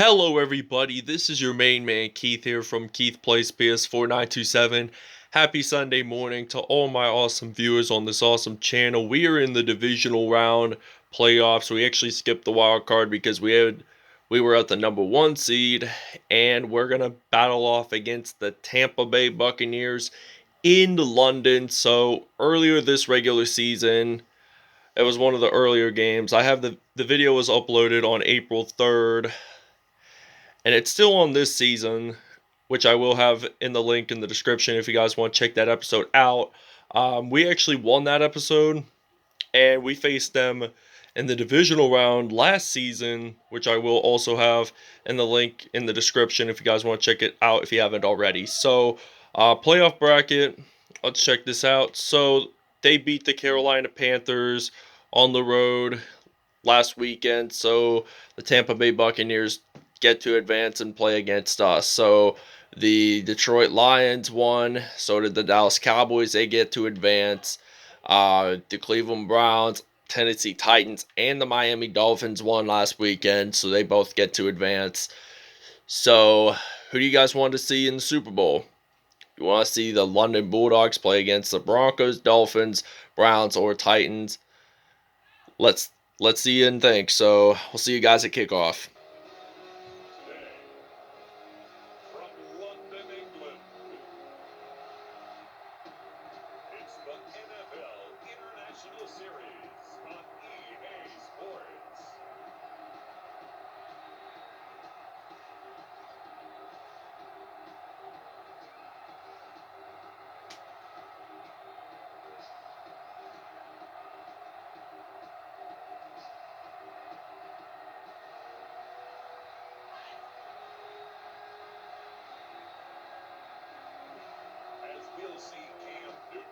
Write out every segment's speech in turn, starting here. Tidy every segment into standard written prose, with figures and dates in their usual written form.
Hello everybody, this is your main man Keith here from Keith Plays PS4 927. Happy Sunday morning to all my awesome viewers on this awesome channel. We are in the Divisional Round playoffs. We actually skipped the wild card because we were at the number 1 seed, and we're going to battle off against the Tampa Bay Buccaneers in London. So earlier this regular season, it was one of the earlier games. I have the video was uploaded on April 3rd. And it's still on this season, which I will have in the link in the description if you guys want to check that episode out. We actually won that episode, and we faced them in the divisional round last season, which I will also have in the link in the description if you guys want to check it out if you haven't already. So, playoff bracket, let's check this out. So, they beat the Carolina Panthers on the road last weekend, so the Tampa Bay Buccaneers get to advance and play against us. So the Detroit Lions won, so did the Dallas Cowboys. They get to advance. The Cleveland Browns, Tennessee Titans, and the Miami Dolphins won last weekend, so they both get to advance. So who do you guys want to see in the Super Bowl? You want to see the London Bulldogs play against the Broncos, Dolphins, Browns, or Titans? Let's see and think. So we'll see you guys at kickoff. From London, England, it's the NFL International Series on EA Sports. As we'll see Cam Newton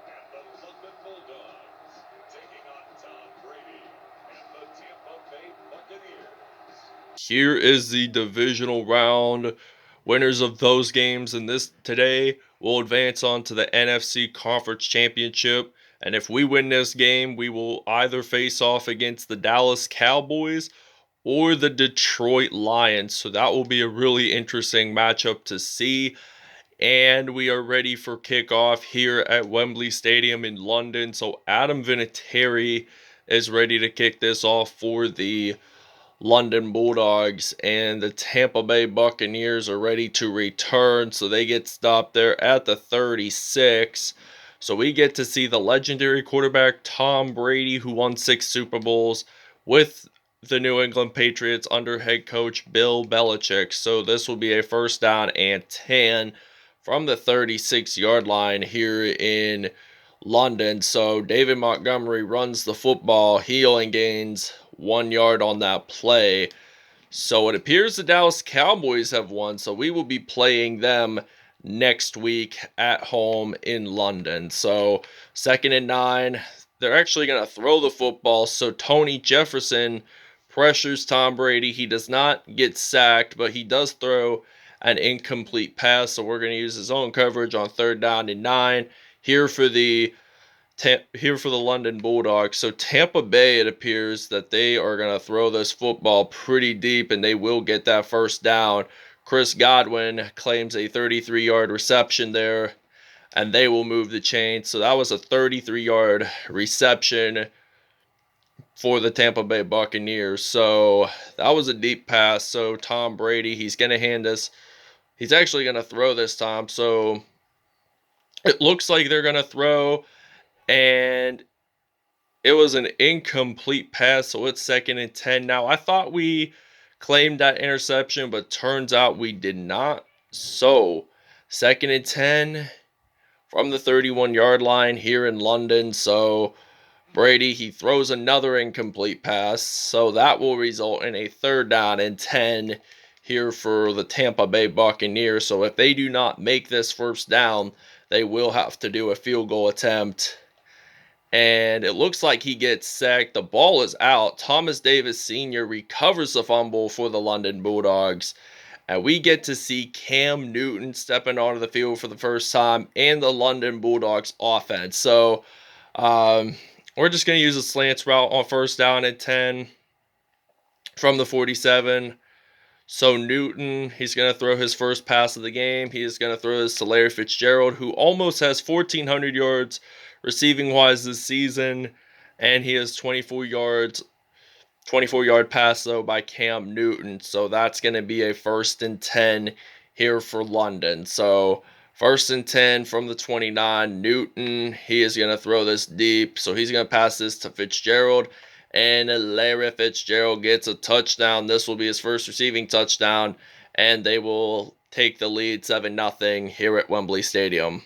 and the London Bulldogs taking on Tom Brady and the Tampa Bay Buccaneers. Here is the divisional round. Winners of those games and this today will advance on to the NFC Conference Championship. And if we win this game, we will either face off against the Dallas Cowboys or the Detroit Lions. So that will be a really interesting matchup to see. And we are ready for kickoff here at Wembley Stadium in London. So Adam Vinatieri is ready to kick this off for the London Bulldogs, and the Tampa Bay Buccaneers are ready to return. So they get stopped there at the 36. So we get to see the legendary quarterback Tom Brady, who won 6 Super Bowls with the New England Patriots under head coach Bill Belichick. So this will be a first down and 10 from the 36-yard line here in London. So David Montgomery runs the football. He only gains 1 yard on that play. So it appears the Dallas Cowboys have won. So we will be playing them next week at home in London. So 2nd and 9. They're actually going to throw the football. So Tony Jefferson pressures Tom Brady. He does not get sacked, but he does throw an incomplete pass. So we're going to use his own coverage on 3rd down and 9 here for the London Bulldogs. So Tampa Bay, it appears that they are going to throw this football pretty deep, and they will get that first down. Chris Godwin claims a 33-yard reception there, and they will move the chain. So that was a 33-yard reception for the Tampa Bay Buccaneers. So that was a deep pass. So Tom Brady, he's going to hand us. He's actually going to throw this time. So it looks like they're going to throw, and it was an incomplete pass, so it's 2nd and 10. Now, I thought we claimed that interception, but turns out we did not. So, 2nd and 10 from the 31-yard line here in London. So, Brady, he throws another incomplete pass, so that will result in a 3rd down and 10 here for the Tampa Bay Buccaneers. So, if they do not make this first down, they will have to do a field goal attempt. And it looks like he gets sacked. The ball is out. Thomas Davis Sr. recovers the fumble for the London Bulldogs. And we get to see Cam Newton stepping onto the field for the first time and the London Bulldogs offense. So we're just going to use a slants route on 1st down and 10 from the 47. So Newton, he's going to throw his first pass of the game. He is going to throw this to Larry Fitzgerald, who almost has 1,400 yards receiving wise this season, and he has 24-yard pass though by Cam Newton. So that's going to be a 1st and 10 here for London. So 1st and 10 from the 29. Newton, he is going to throw this deep. So he's going to pass this to Fitzgerald. And Larry Fitzgerald gets a touchdown. This will be his first receiving touchdown. And they will take the lead 7-0 here at Wembley Stadium.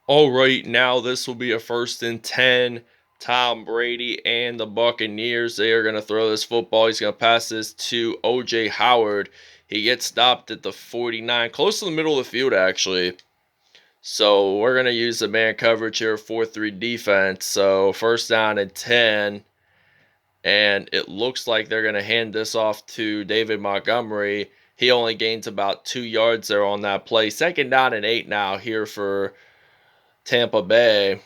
All right, now this will be a 1st and 10. Tom Brady and the Buccaneers, they are going to throw this football. He's going to pass this to O.J. Howard. He gets stopped at the 49, close to the middle of the field, actually. So we're going to use the man coverage here, 4-3 defense. So 1st down and 10. And it looks like they're going to hand this off to David Montgomery. He only gains about 2 yards there on that play. 2nd down and 8 now here for Tampa Bay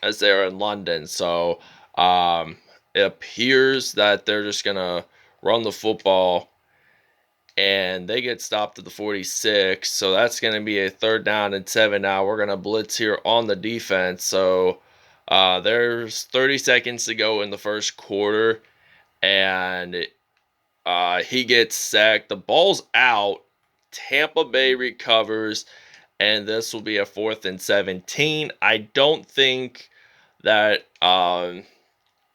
as they're in London. So it appears that they're just going to run the football, and they get stopped at the 46. So that's going to be a 3rd down and 7 now. We're going to blitz here on the defense. So there's 30 seconds to go in the 1st quarter, and he gets sacked. The ball's out. Tampa Bay recovers, and this will be a 4th and 17. I don't think that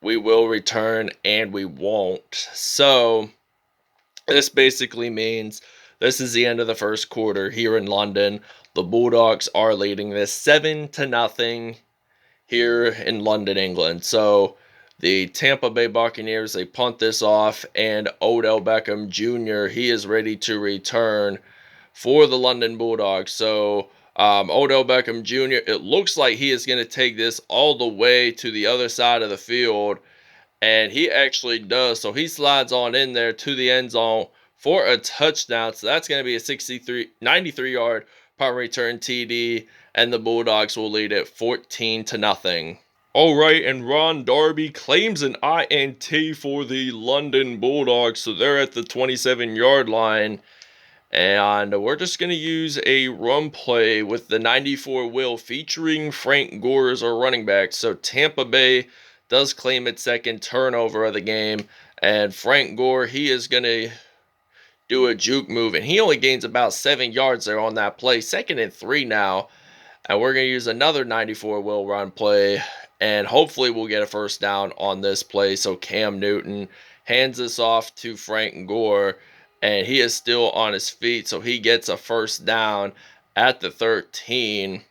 we will return, and we won't. So this basically means this is the end of the 1st quarter here in London. The Bulldogs are leading this 7-0 here in London, England. So the Tampa Bay Buccaneers, they punt this off, and Odell Beckham Jr., he is ready to return for the London Bulldogs. So Odell Beckham Jr., it looks like he is going to take this all the way to the other side of the field, and he actually does. So he slides on in there to the end zone for a touchdown. So that's going to be a 93-yard punt return TD, and the Bulldogs will lead it 14-0. All right, and Ron Darby claims an INT for the London Bulldogs. So they're at the 27-yard line. And we're just going to use a run play with the 94 Will featuring Frank Gore as our running back. So Tampa Bay does claim its 2nd turnover of the game. And Frank Gore, he is going to do a juke move. And he only gains about 7 yards there on that play. 2nd and 3 now. And we're going to use another 94 Will run play. And hopefully we'll get a 1st down on this play. So Cam Newton hands this off to Frank Gore, and he is still on his feet, so he gets a 1st down at the 13.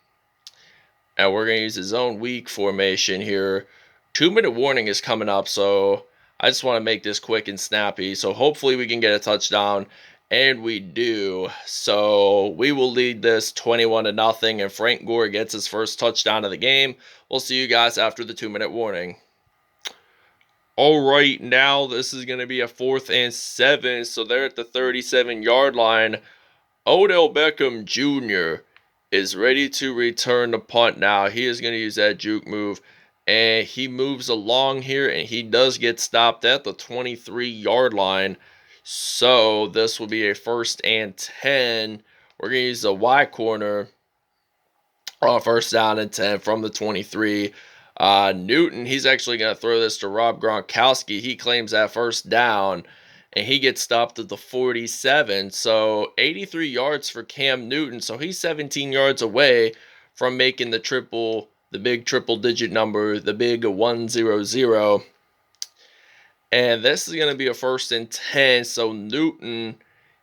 And we're going to use his own weak formation here. 2-minute warning is coming up, so I just want to make this quick and snappy. So hopefully we can get a touchdown, and we do. So we will lead this 21-0, and Frank Gore gets his 1st touchdown of the game. We'll see you guys after the 2-minute warning. All right, now this is going to be a 4th and 7. So they're at the 37-yard line. Odell Beckham Jr. is ready to return the punt now. He is going to use that juke move, and he moves along here, and he does get stopped at the 23-yard line. So this will be a 1st and 10. We're going to use the Y corner on 1st down and 10 from the 23. Newton, he's actually going to throw this to Rob Gronkowski. He claims that 1st down, and he gets stopped at the 47. So 83 yards for Cam Newton. So he's 17 yards away from making the big triple-digit number, the big 100. And this is going to be a 1st and 10. So Newton,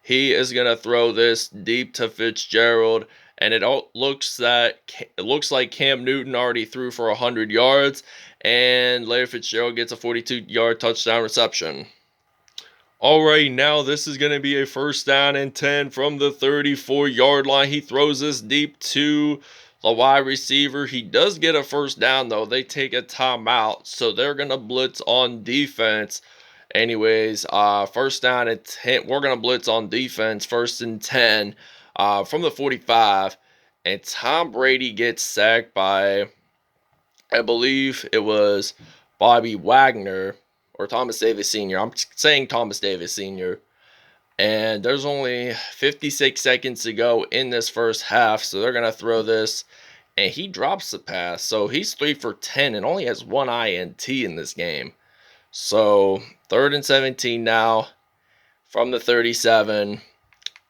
he is going to throw this deep to Fitzgerald. And it looks like Cam Newton already threw for 100 yards, and Larry Fitzgerald gets a 42-yard touchdown reception. All right, now this is going to be a 1st down and 10 from the 34-yard line. He throws this deep to the wide receiver. He does get a 1st down, though. They take a timeout, so they're going to blitz on defense. Anyways, 1st down and 10. We're going to blitz on defense, 1st and 10. From the 45, and Tom Brady gets sacked by, I believe it was Bobby Wagner or Thomas Davis Sr. I'm saying Thomas Davis Sr. And there's only 56 seconds to go in this first half, so they're going to throw this, and he drops the pass. So he's 3 for 10 and only has one INT in this game. So 3rd and 17 now from the 37,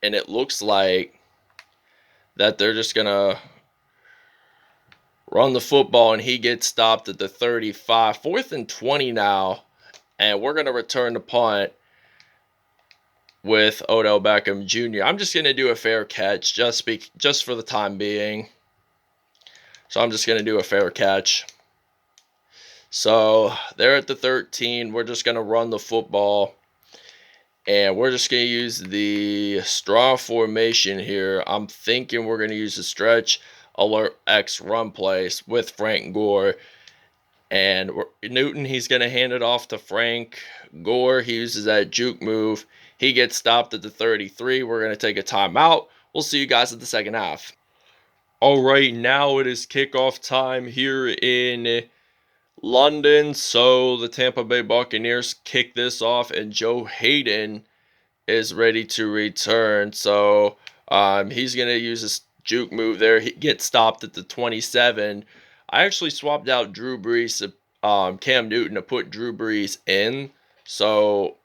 and it looks like that they're just going to run the football, and he gets stopped at the 35. 4th and 20 now, and we're going to return the punt with Odell Beckham Jr. I'm just going to do a fair catch just for the time being. So I'm just going to do a fair catch. So they're at the 13. We're just going to run the football. And we're just going to use the straw formation here. I'm thinking we're going to use the stretch alert X run plays with Frank Gore. And Newton, he's going to hand it off to Frank Gore. He uses that juke move. He gets stopped at the 33. We're going to take a timeout. We'll see you guys at the second half. All right, now it is kickoff time here in London. So the Tampa Bay Buccaneers kick this off, and Joe Hayden is ready to return. So he's going to use this juke move there. He gets stopped at the 27. I actually swapped out Drew Brees to Cam Newton to put Drew Brees in. So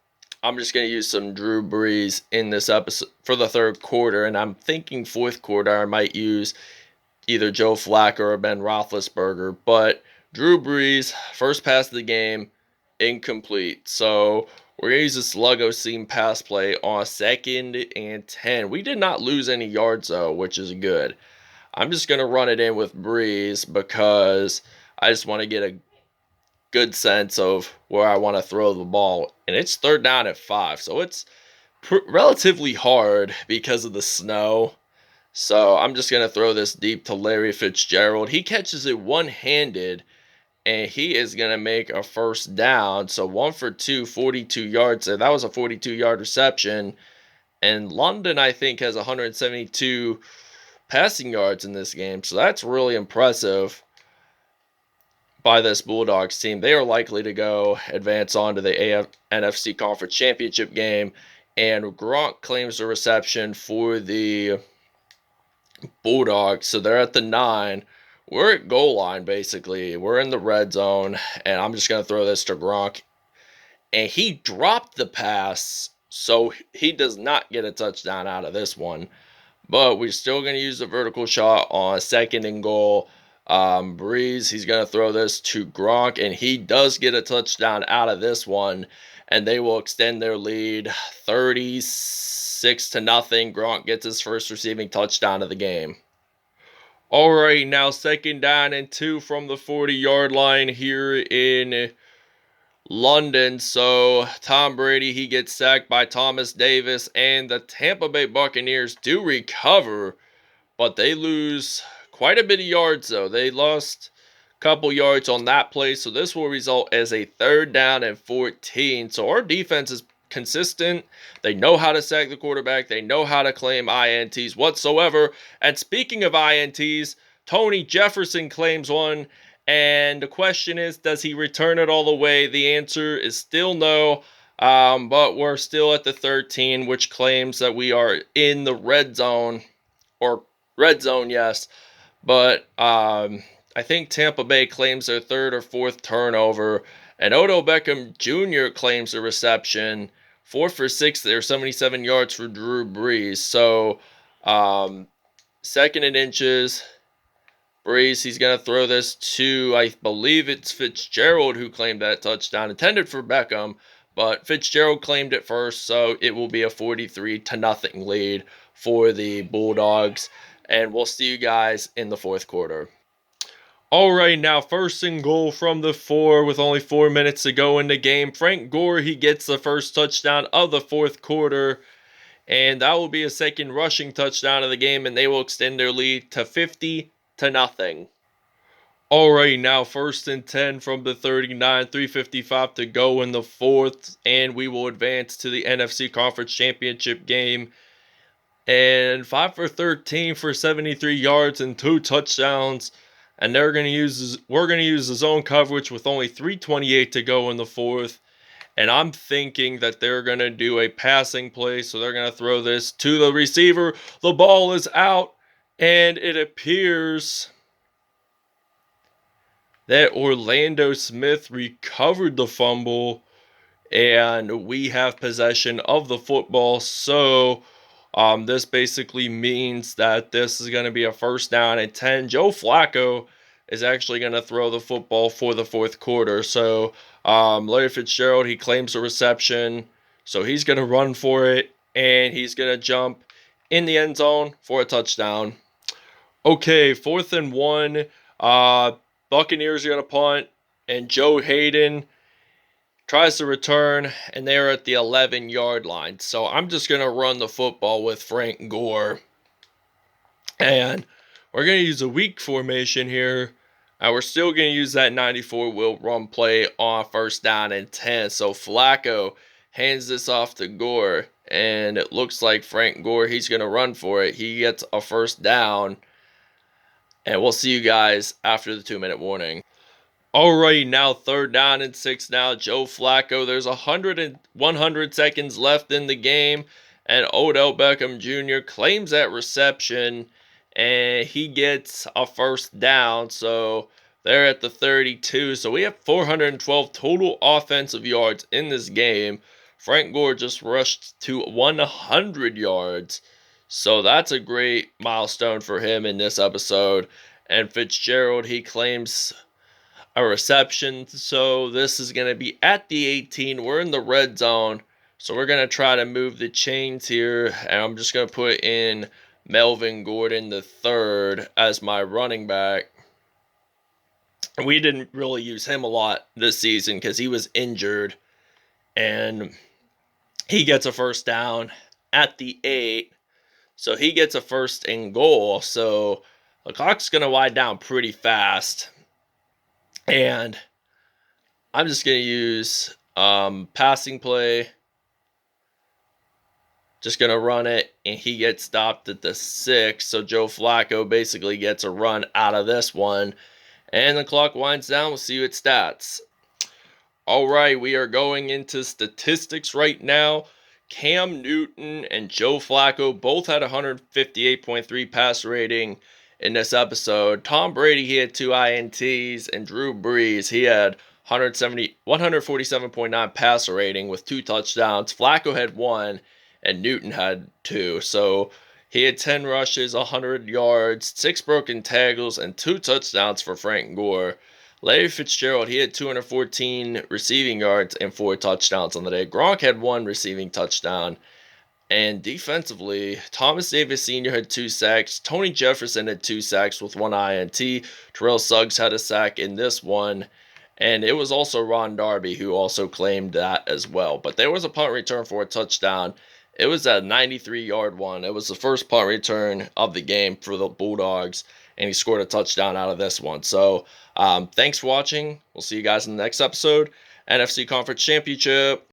I'm just going to use some Drew Brees in this episode for the third quarter. And I'm thinking fourth quarter I might use either Joe Flacco or Ben Roethlisberger. But Drew Brees, first pass of the game, incomplete. So we're going to use this Lego seam pass play on 2nd and 10. We did not lose any yards, though, which is good. I'm just going to run it in with Brees because I just want to get a good sense of where I want to throw the ball. And it's 3rd down at 5, so it's relatively hard because of the snow. So I'm just going to throw this deep to Larry Fitzgerald. He catches it one-handed, and he is going to make a first down. So 1 for 2, 42 yards there. That was a 42-yard reception. And London, I think, has 172 passing yards in this game. So that's really impressive by this Bulldogs team. They are likely to advance on to the NFC Conference Championship game. And Gronk claims the reception for the Bulldogs. So they're at the 9. We're at goal line, basically. We're in the red zone. And I'm just going to throw this to Gronk. And he dropped the pass, so he does not get a touchdown out of this one. But we're still going to use the vertical shot on 2nd and goal. Brees, he's going to throw this to Gronk, and he does get a touchdown out of this one. And they will extend their lead 36-0. Gronk gets his first receiving touchdown of the game. All right, now 2nd down and 2 from the 40-yard line here in London. So Tom Brady, he gets sacked by Thomas Davis, and the Tampa Bay Buccaneers do recover, but they lose quite a bit of yards, though. They lost a couple yards on that play, so this will result as a 3rd down and 14. So our defense is consistent. They know how to sack the quarterback. They know how to claim INTs whatsoever. And speaking of INTs, Tony Jefferson claims one. And the question is, does he return it all the way? The answer is still no. But we're still at the 13, which claims that we are in the red zone. Or red zone, yes. But I think Tampa Bay claims their 3rd or 4th turnover. And Odell Beckham Jr. claims a reception. 4 for 6 there, 77 yards for Drew Brees. So 2nd and inches. Brees, he's going to throw this to, I believe it's Fitzgerald who claimed that touchdown, intended for Beckham, but Fitzgerald claimed it first, so it will be a 43-0 lead for the Bulldogs, and we'll see you guys in the fourth quarter. All right, now 1st and goal from the 4 with only 4 minutes to go in the game. Frank Gore, he gets the first touchdown of the fourth quarter, and that will be a 2nd rushing touchdown of the game, and they will extend their lead to 50-0. All right, now 1st and 10 from the 39, 3:55 to go in the 4th, and we will advance to the NFC Conference Championship game. And 5 for 13 for 73 yards and 2 touchdowns. And we're going to use the zone coverage with only 3:28 to go in the 4th. And I'm thinking that they're going to do a passing play. So they're going to throw this to the receiver. The ball is out. And it appears that Orlando Smith recovered the fumble. And we have possession of the football. So this basically means that this is going to be a first down and 10. Joe Flacco is actually going to throw the football for the fourth quarter. So Larry Fitzgerald, he claims a reception. So he's going to run for it, and he's going to jump in the end zone for a touchdown. Okay, 4th and 1. Buccaneers are going to punt, and Joe Hayden tries to return, and they're at the 11-yard line. So I'm just going to run the football with Frank Gore. And we're going to use a weak formation here. And we're still going to use that 94 wheel run play on first down and 10. So Flacco hands this off to Gore. And it looks like Frank Gore, he's going to run for it. He gets a first down. And we'll see you guys after the 2-minute warning. Alright, now 3rd down and 6 now. Joe Flacco, there's 100 seconds left in the game. And Odell Beckham Jr. claims that reception. And he gets a first down. So they're at the 32. So we have 412 total offensive yards in this game. Frank Gore just rushed to 100 yards. So that's a great milestone for him in this episode. And Fitzgerald, he claims a reception. So this is going to be at the 18. We're in the red zone. So we're going to try to move the chains here. And I'm just going to put in Melvin Gordon the third as my running back. We didn't really use him a lot this season because he was injured. And he gets a first down at the 8. So he gets a first and goal. So the clock's going to wind down pretty fast. And I'm just going to use passing play. Just going to run it, and he gets stopped at the 6. So Joe Flacco basically gets a run out of this one. And the clock winds down. We'll see you at stats. All right, we are going into statistics right now. Cam Newton and Joe Flacco both had 158.3 passer rating in this episode. Tom Brady, he had 2 INTs, and Drew Brees, he had 147.9 passer rating with 2 touchdowns. Flacco had 1, and Newton had 2. So he had 10 rushes, 100 yards, 6 broken tackles, and 2 touchdowns for Frank Gore. Larry Fitzgerald, he had 214 receiving yards and 4 touchdowns on the day. Gronk had 1 receiving touchdown. And defensively, Thomas Davis Sr. had 2 sacks. Tony Jefferson had 2 sacks with 1 INT. Terrell Suggs had a sack in this one. And it was also Ron Darby who also claimed that as well. But there was a punt return for a touchdown. It was a 93-yard one. It was the first punt return of the game for the Bulldogs. And he scored a touchdown out of this one. So, thanks for watching. We'll see you guys in the next episode. NFC Conference Championship.